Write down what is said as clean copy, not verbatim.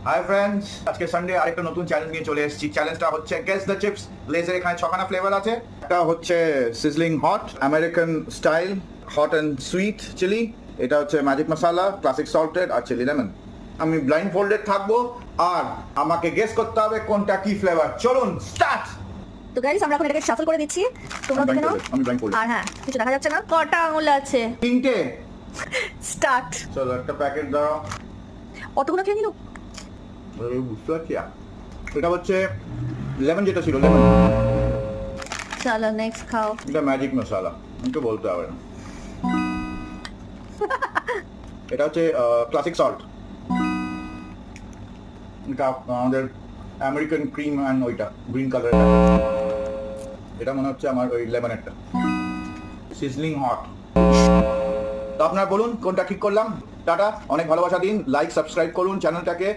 Hi friends, আজকে Sunday আরেকটা নতুন চ্যালেঞ্জ নিয়ে চলে এসেছি। চ্যালেঞ্জটা হচ্ছে গেস দ্য চিপস। লেজের এখানে ছখানা ফ্লেভার আছে। একটা হচ্ছে sizzling hot, American style, hot and sweet chilli. এটা হচ্ছে ম্যাজিক মশালা, ক্লাসিক সল্টেড আর চিলি লেমন। আমি ব্লাইন্ড ফোল্ডেড থাকবো আর আমাকে গেস করতে হবে কোনটা কি ফ্লেভার। চলুন স্টার্ট। তো গাইস আমরা এখন এটাকে শাফল করে দিচ্ছি, তোমরা দেখে নাও। আমি ব্লাইন্ড ফোল্ডেড। আর হ্যাঁ, কিছু দেখা যাচ্ছে না, কটা আঙুল আছে। তিনটে। স্টার্ট। চলো একটা প্যাকেট দাও। অতগুলো খেয়ে নিল। বুঝতে পারছি। এটা হচ্ছে লেমন, যেটা ছিল লেমন। চলো নেক্সট খাও। এটা ম্যাজিক মশালা, একটু বলতে হবে না। এটা হচ্ছে ক্লাসিক সল্ট। এটা আমাদের আমেরিকান ক্রিম অ্যান্ড ওইটা গ্রিন কালার। এটা মনে হচ্ছে আমার ওই লেমনেরটা। Sizzling hot. তো আপনারা বলুন কোনটা ঠিক করলাম। টাটা, অনেক ভালোবাসা দিন, লাইক সাবস্ক্রাইব করুন চ্যানেলটাকে।